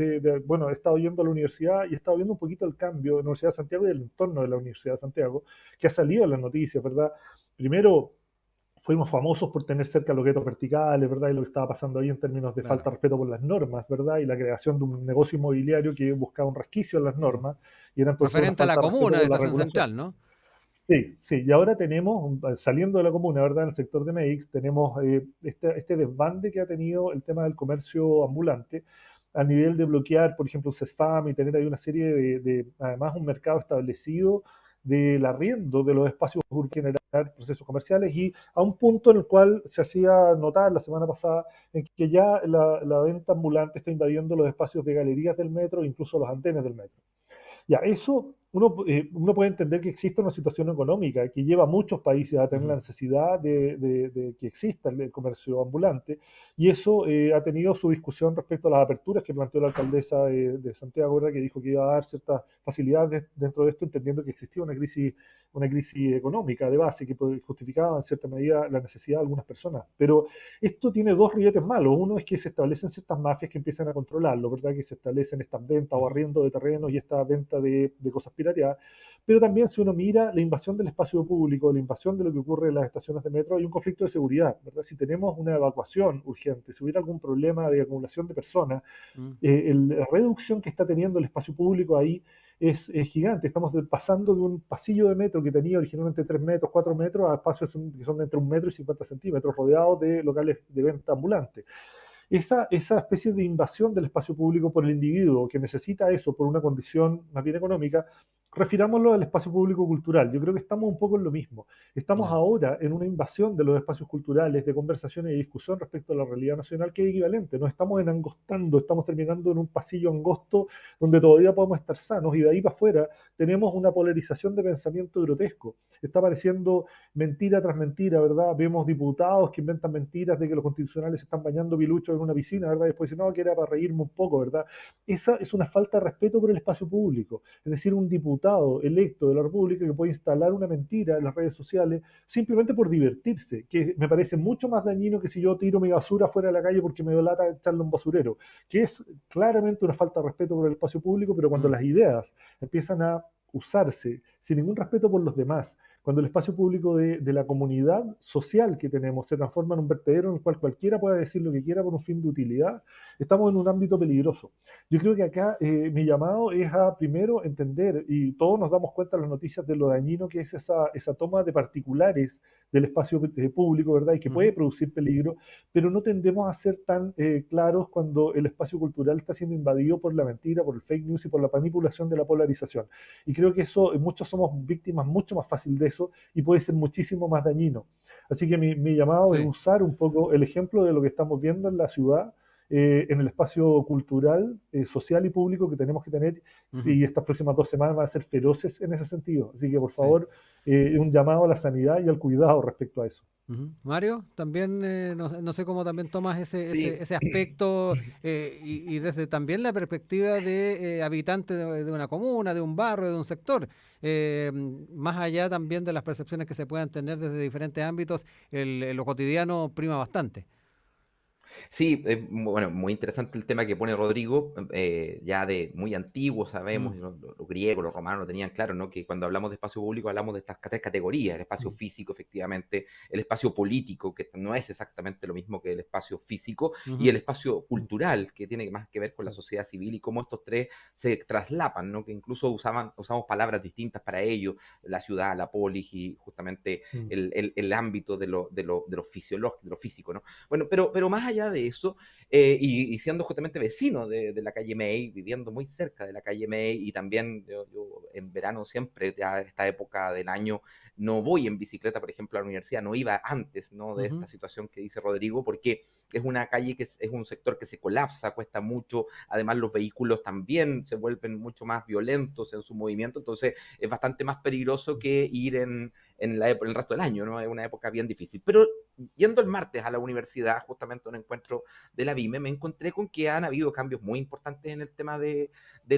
bueno, he estado yendo a la universidad y he estado viendo un poquito el cambio de la Universidad de Santiago y del entorno de la Universidad de Santiago, que ha salido en las noticias, ¿verdad? Primero, fuimos famosos por tener cerca los guetos verticales, ¿verdad? Y lo que estaba pasando ahí en términos de Claro. falta de respeto por las normas, ¿verdad? Y la creación de un negocio inmobiliario que buscaba un resquicio en las Uh-huh. normas y era entonces una Referente a la falta de respeto comuna de por la Estación regulación. Central, ¿no? Sí, sí, y ahora tenemos, saliendo de la comuna, ¿verdad? En el sector de Meix, tenemos este desbande que ha tenido el tema del comercio ambulante a nivel de bloquear, por ejemplo, un CESFAM y tener ahí una serie además, un mercado establecido del arriendo de los espacios urbanos, generar procesos comerciales y a un punto en el cual se hacía notar la semana pasada en que ya la venta ambulante está invadiendo los espacios de galerías del metro, incluso los andenes del metro. Ya, eso uno puede entender que existe una situación económica que lleva a muchos países a tener la Uh-huh. necesidad de que exista el comercio ambulante y eso ha tenido su discusión respecto a las aperturas que planteó la alcaldesa de Santiago, ¿verdad? Que dijo que iba a dar ciertas facilidades dentro de esto, entendiendo que existía una crisis económica de base que justificaba en cierta medida la necesidad de algunas personas. Pero esto tiene dos ribetes malos. Uno es que se establecen ciertas mafias que empiezan a controlarlo, ¿verdad? Que se establecen estas ventas o Uh-huh. arriendo de terrenos y esta venta de cosas pirateadas, pero también si uno mira la invasión del espacio público, la invasión de lo que ocurre en las estaciones de metro, hay un conflicto de seguridad, ¿verdad? Si tenemos una evacuación urgente, si hubiera algún problema de acumulación de personas, Mm, la reducción que está teniendo el espacio público ahí es gigante. Estamos pasando de un pasillo de metro que tenía originalmente 3 metros, 4 metros, a espacios que son de entre 1 metro y 50 centímetros, rodeados de locales de venta ambulante. Esa especie de invasión del espacio público por el individuo que necesita eso por una condición más bien económica, refirámoslo al espacio público cultural. Yo creo que estamos un poco en lo mismo. Estamos ya, ahora en una invasión de los espacios culturales, de conversación y discusión respecto a la realidad nacional que es equivalente. Nos estamos enangostando, estamos terminando en un pasillo angosto donde todavía podemos estar sanos y de ahí para afuera tenemos una polarización de pensamiento grotesco. Está apareciendo mentira tras mentira, ¿verdad? Vemos diputados que inventan mentiras de que los constitucionales se están bañando piluchos en una piscina, ¿verdad? Y después dicen, no, que era para reírme un poco, ¿verdad? Esa es una falta de respeto por el espacio público. Es decir, un diputado electo de la República que puede instalar una mentira en las redes sociales simplemente por divertirse, que me parece mucho más dañino que si yo tiro mi basura fuera de la calle porque me dio lata echarle a un basurero, que es claramente una falta de respeto por el espacio público, pero cuando mm, las ideas empiezan a usarse sin ningún respeto por los demás, cuando el espacio público de la comunidad social que tenemos se transforma en un vertedero en el cual cualquiera pueda decir lo que quiera por un fin de utilidad, estamos en un ámbito peligroso. Yo creo que acá mi llamado es a primero entender, y todos nos damos cuenta en las noticias de lo dañino que es esa toma de particulares del espacio público, ¿verdad? Y que puede ujú, producir peligro, pero no tendemos a ser tan claros cuando el espacio cultural está siendo invadido por la mentira, por el fake news y por la manipulación de la polarización. Y creo que eso, muchos somos víctimas mucho más fácil de eso y puede ser muchísimo más dañino. Así que mi llamado es sí, usar un poco el ejemplo de lo que estamos viendo en la ciudad, en el espacio cultural, social y público que tenemos que tener, ujú, y estas próximas 2 semanas van a ser feroces en ese sentido. Así que por sí. favor, un llamado a la sanidad y al cuidado respecto a eso. Ujú. Mario, también no sé cómo también tomas Sí, ese aspecto y desde también la perspectiva de habitante de una comuna, de un barrio, de un sector, más allá también de las percepciones que se puedan tener desde diferentes ámbitos, lo cotidiano prima bastante. sí, bueno, muy interesante el tema que pone Rodrigo, ya de muy antiguo Mm, sabemos, ¿no? Los griegos, los romanos lo tenían claro, ¿no? Que cuando hablamos de espacio público hablamos de estas tres categorías, el espacio Mm, físico, efectivamente, el espacio político, que no es exactamente lo mismo que el espacio físico, y ujú, el espacio mm, cultural, que tiene más que ver con la claro. sociedad civil y cómo estos tres se traslapan, ¿no? Que incluso usamos palabras distintas para ello, la ciudad, la polis y justamente Mm, el ámbito de lo fisiológico, de lo físico, ¿no? Bueno, pero más allá de eso, y siendo justamente vecino de la calle May, viviendo muy cerca de la calle May, y también yo en verano siempre, ya esta época del año, no voy en bicicleta, por ejemplo, a la universidad, no iba antes, ¿no? De ujú, esta situación que dice Rodrigo, porque es una calle que es un sector que se colapsa, cuesta mucho, además los vehículos también se vuelven mucho más violentos en su movimiento, entonces es bastante más peligroso mm, que ir en el resto del año, ¿no? Es una época bien difícil. Pero yendo el martes a la universidad, justamente a un encuentro de la BIME, me encontré con que han habido cambios muy importantes en el tema del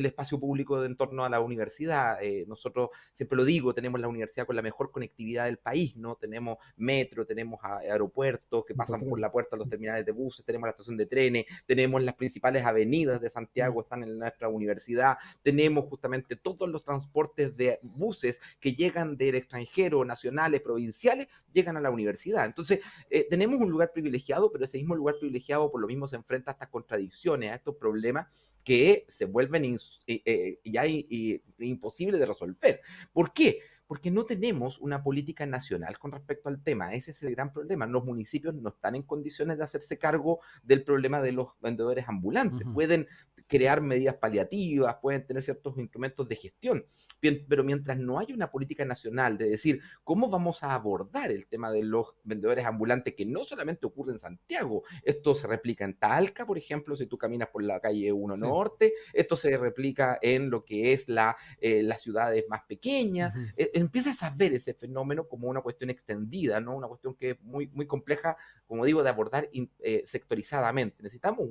espacio público de en torno a la universidad. Nosotros, siempre lo digo, tenemos la universidad con la mejor conectividad del país, ¿no? Tenemos metro, tenemos aeropuertos que pasan por Incontrémolo. la puerta de los terminales de buses, tenemos la estación de trenes, tenemos las principales avenidas de mm, Santiago, están en nuestra universidad, tenemos justamente todos los transportes de buses que llegan del extranjero, nacionales, provinciales, llegan a la universidad. Entonces, tenemos un lugar privilegiado, pero ese mismo lugar privilegiado por lo mismo se enfrenta a estas contradicciones, a estos problemas que se vuelven ya imposibles de resolver. ¿Por qué? Porque no tenemos una política nacional con respecto al tema. Ese es el gran problema. Los municipios no están en condiciones de hacerse cargo del problema de los vendedores ambulantes. ujú, Pueden crear medidas paliativas, pueden tener ciertos instrumentos de gestión, pero mientras no haya una política nacional de decir cómo vamos a abordar el tema de los vendedores ambulantes, que no solamente ocurre en Santiago, esto se replica en Talca, por ejemplo, si tú caminas por la calle 1 sí, Norte, esto se replica en lo que es las ciudades más pequeñas, ujú, empiezas a ver ese fenómeno como una cuestión extendida, ¿no? Una cuestión que es muy, muy compleja, como digo, de abordar sectorizadamente. Necesitamos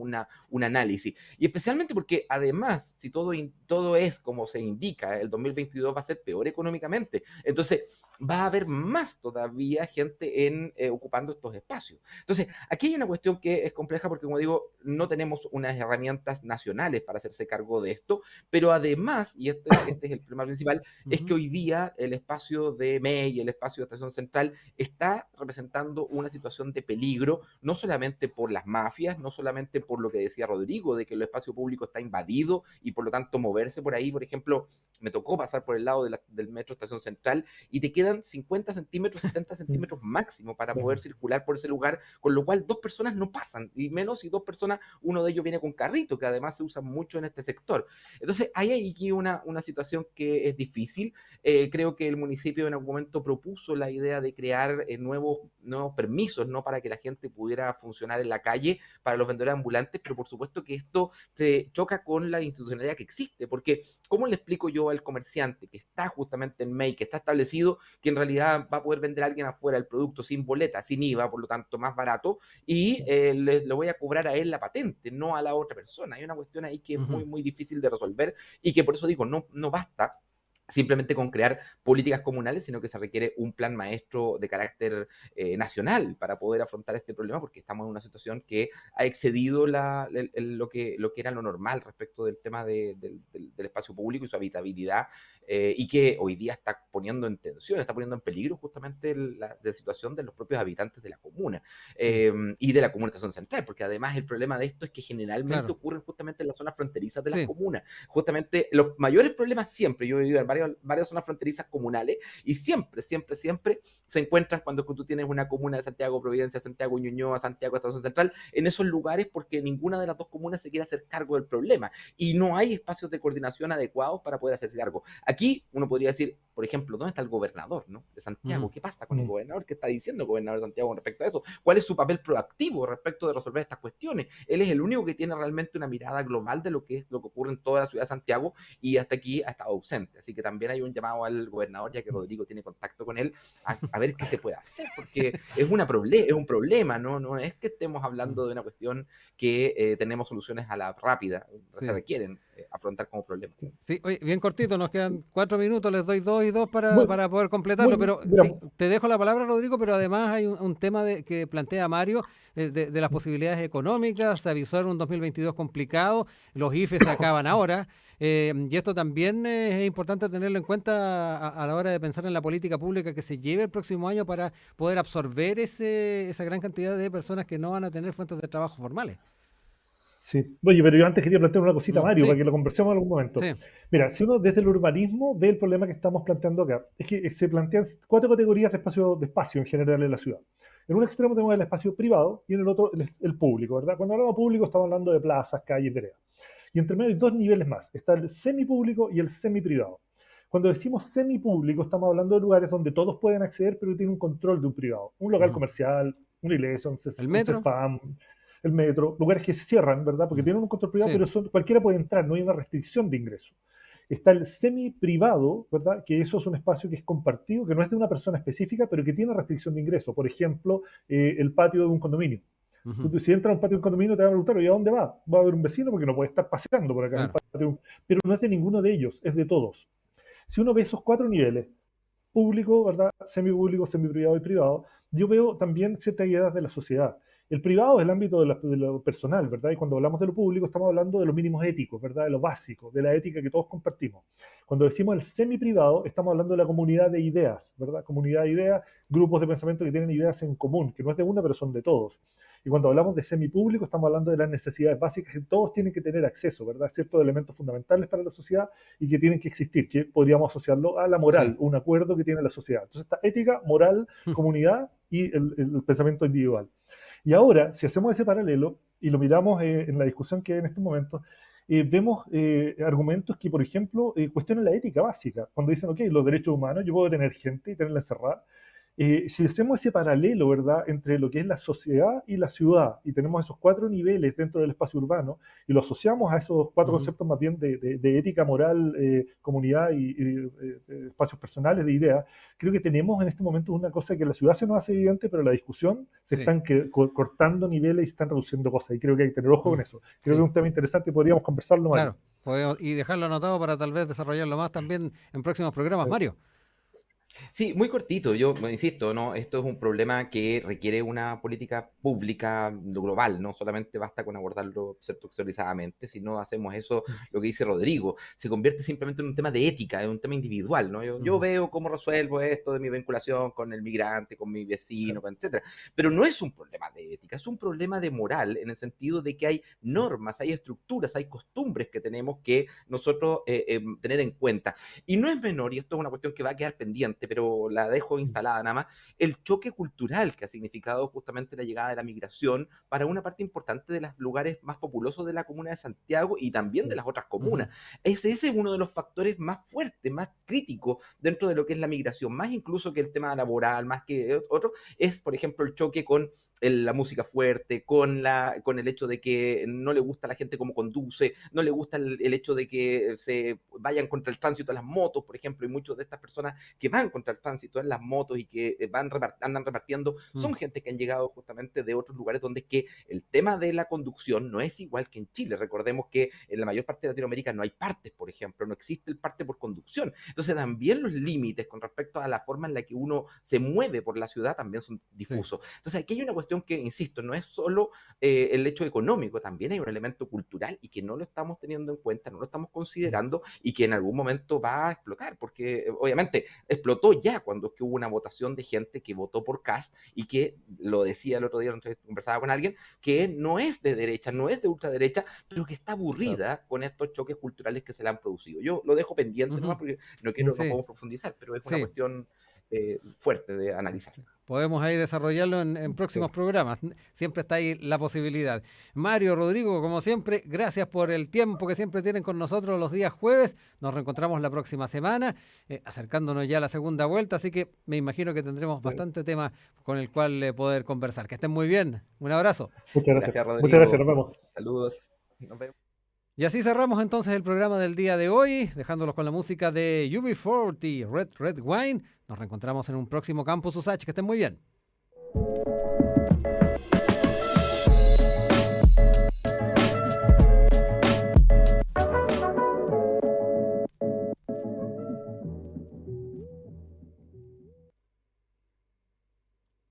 un análisis. Y especialmente porque además, si todo es como se indica, el 2022 va a ser peor económicamente. Entonces, va a haber más todavía gente ocupando estos espacios. Entonces, aquí hay una cuestión que es compleja porque, como digo, no tenemos unas herramientas nacionales para hacerse cargo de esto, pero además, y este es el problema principal, es que hoy día el espacio de MEI, el espacio de Estación Central, está representando una situación de peligro, no solamente por las mafias, no solamente por lo que decía Rodrigo, de que el espacio público está invadido y por lo tanto moverse por ahí. Por ejemplo, me tocó pasar por el lado del metro Estación Central y te quedan 50 centímetros, 70 centímetros máximo para poder circular por ese lugar, con lo cual 2 personas no pasan, y menos si 2 personas, uno de ellos viene con carrito, que además se usa mucho en este sector. Entonces, hay aquí una situación que es difícil. Creo que el municipio en algún momento propuso la idea de crear nuevos permisos, ¿no? Para que la gente pudiera funcionar en la calle para los vendedores ambulantes, pero por supuesto que esto se choca con la institucionalidad que existe, porque ¿cómo le explico yo al comerciante que está justamente en MEI, que está establecido, que en realidad va a poder vender a alguien afuera el producto sin boleta, sin IVA, por lo tanto más barato, y le voy a cobrar a él la patente, no a la otra persona? Hay una cuestión ahí que es muy, muy difícil de resolver y que por eso digo, no basta simplemente con crear políticas comunales, sino que se requiere un plan maestro de carácter nacional para poder afrontar este problema, porque estamos en una situación que ha excedido lo que era lo normal respecto del tema del espacio público y su habitabilidad, y que hoy día está poniendo en tensión, está poniendo en peligro justamente la situación de los propios habitantes de la comuna y de la comunicación central, porque además el problema de esto es que generalmente ocurre justamente en las zonas fronterizas de las comunas. Justamente los mayores problemas siempre, yo he vivido en varias zonas fronterizas comunales, y siempre se encuentran cuando tú tienes una comuna de Santiago Providencia, Santiago Ñuñoa, Santiago Estación Central, en esos lugares, porque ninguna de las dos comunas se quiere hacer cargo del problema y no hay espacios de coordinación adecuados para poder hacerse cargo. Aquí uno podría decir, por ejemplo, ¿dónde está el gobernador, ¿no? De Santiago? ¿Qué pasa con el gobernador? ¿Qué está diciendo el gobernador de Santiago respecto a eso? ¿Cuál es su papel proactivo respecto de resolver estas cuestiones? Él es el único que tiene realmente una mirada global de lo que ocurre en toda la ciudad de Santiago, y hasta aquí ha estado ausente. Así que también hay un llamado al gobernador, ya que Rodrigo tiene contacto con él, a ver qué se puede hacer, porque es un problema, no es que estemos hablando de una cuestión que tenemos soluciones a la rápida, se requieren afrontar como problema. Sí, oye, bien cortito, nos quedan 4 minutos, les doy 2 y 2 Bueno, para poder completarlo, pero mira, sí, te dejo la palabra, Rodrigo, pero además hay un tema que plantea Mario, de las posibilidades económicas. Se avisó en un 2022 complicado, los IFE se acaban ahora, y esto también es importante tenerlo en cuenta a la hora de pensar en la política pública que se lleve el próximo año para poder absorber esa gran cantidad de personas que no van a tener fuentes de trabajo formales. Sí. Oye, pero yo antes quería plantear una cosita, Mario, para Sí, que lo conversemos en algún momento. sí. Mira, si uno desde el urbanismo ve el problema que estamos planteando acá, es que se plantean 4 categorías de espacio en general en la ciudad. En un extremo tenemos el espacio privado y en el otro el público, ¿verdad? Cuando hablamos de público estamos hablando de plazas, calles, veredas. Y entre medio hay 2 niveles más. Está el semipúblico y el semiprivado. Cuando decimos semipúblico estamos hablando de lugares donde todos pueden acceder, pero tienen un control de un privado. Un local comercial, una iglesia, ¿El un metro? CESFAM, el metro, lugares que se cierran, ¿verdad? Porque tienen un control privado, Sí. pero cualquiera puede entrar, no hay una restricción de ingreso. Está el semi-privado, ¿verdad? Que eso es un espacio que es compartido, que no es de una persona específica, pero que tiene restricción de ingreso. Por ejemplo, el patio de un condominio. Si entras a un patio de un condominio, te van a preguntar, ¿y a dónde va? Va a haber un vecino porque no puede estar paseando por acá. Claro. Pero no es de ninguno de ellos, es de todos. Si uno ve esos 4 niveles, público, ¿verdad? Semipúblico, semiprivado y privado, yo veo también ciertas ideas de la sociedad. El privado es el ámbito de lo personal, ¿verdad? Y cuando hablamos de lo público estamos hablando de los mínimos éticos, ¿verdad? De lo básico, de la ética que todos compartimos. Cuando decimos el semiprivado, estamos hablando de la comunidad de ideas, ¿verdad? Comunidad de ideas, grupos de pensamiento que tienen ideas en común, que no es de una, pero son de todos. Y cuando hablamos de semipúblico, estamos hablando de las necesidades básicas que todos tienen que tener acceso, ¿verdad? Ciertos elementos fundamentales para la sociedad y que tienen que existir, que podríamos asociarlo a la moral, un acuerdo que tiene la sociedad. Entonces está ética, moral, comunidad y el pensamiento individual. Y ahora, si hacemos ese paralelo y lo miramos en la discusión que hay en estos momentos, vemos argumentos que, por ejemplo, cuestionan la ética básica. Cuando dicen, ok, los derechos humanos, yo puedo tener gente y tenerla encerrada. Si hacemos ese paralelo, ¿verdad?, entre lo que es la sociedad y la ciudad, y tenemos esos 4 niveles dentro del espacio urbano, y lo asociamos a esos 4 conceptos más bien de ética, moral, comunidad y espacios personales de ideas, creo que tenemos en este momento una cosa que en la ciudad se nos hace evidente, pero en la discusión se están cortando niveles y se están reduciendo cosas, y creo que hay que tener ojo con eso. Creo que es un tema interesante y podríamos conversarlo, Mario. Claro, y dejarlo anotado para tal vez desarrollarlo más también en próximos programas, Mario. Sí, muy cortito. Yo insisto, ¿no? Esto es un problema que requiere una política pública global. No solamente basta con abordarlo sectorizadamente. Si no hacemos eso, Mm, lo que dice Rodrigo, se convierte simplemente en un tema de ética, en un tema individual, ¿no? Yo ujú, veo cómo resuelvo esto de mi vinculación con el migrante, con mi vecino, Claro. etcétera. Pero no es un problema de ética, es un problema de moral, en el sentido de que hay normas, hay estructuras, hay costumbres que tenemos que nosotros tener en cuenta. Y no es menor, y esto es una cuestión que va a quedar pendiente, pero la dejo Mm, instalada nada más, el choque cultural que ha significado justamente la llegada de la migración para una parte importante de los lugares más populosos de la comuna de Santiago y también de sí. las otras ujú, comunas. Ese es uno de los factores más fuertes, más críticos dentro de lo que es la migración, más incluso que el tema laboral, más que otro, es, por ejemplo, el choque con la música fuerte, con el hecho de que no le gusta a la gente cómo conduce, no le gusta el hecho de que se vayan contra el tránsito a las motos, por ejemplo, y muchas de estas personas que van contra el tránsito en las motos y que andan repartiendo, mm, son gente que han llegado justamente de otros lugares donde es que el tema de la conducción no es igual que en Chile. Recordemos que en la mayor parte de Latinoamérica no hay partes, por ejemplo, no existe el parte por conducción. Entonces también los límites con respecto a la forma en la que uno se mueve por la ciudad también son sí. difusos. Entonces aquí hay una cuestión que, insisto, no es solo el hecho económico, también hay un elemento cultural y que no lo estamos teniendo en cuenta, no lo estamos Mm, considerando y que en algún momento va a explotar, porque obviamente explotó ya cuando es que hubo una votación de gente que votó por Kast y que, lo decía el otro día, conversaba con alguien, que no es de derecha, no es de ultraderecha, pero que está claro. aburrida con estos choques culturales que se le han producido. Yo lo dejo pendiente Ujú, nomás porque no sí, podemos profundizar, pero es una sí. cuestión fuerte de analizar. Podemos ahí desarrollarlo en Sí. próximos programas. Siempre está ahí la posibilidad. Mario, Rodrigo, como siempre, gracias por el tiempo que siempre tienen con nosotros los días jueves. Nos reencontramos la próxima semana, acercándonos ya a la segunda vuelta, así que me imagino que tendremos Sí. bastante tema con el cual poder conversar. Que estén muy bien. Un abrazo. Muchas gracias. Gracias, Muchas gracias. Nos Rodrigo. vemos. Saludos. Nos vemos. Y así cerramos entonces el programa del día de hoy, dejándolos con la música de UB40, Red Red Wine. Nos reencontramos en un próximo Campus USACH. Que estén muy bien.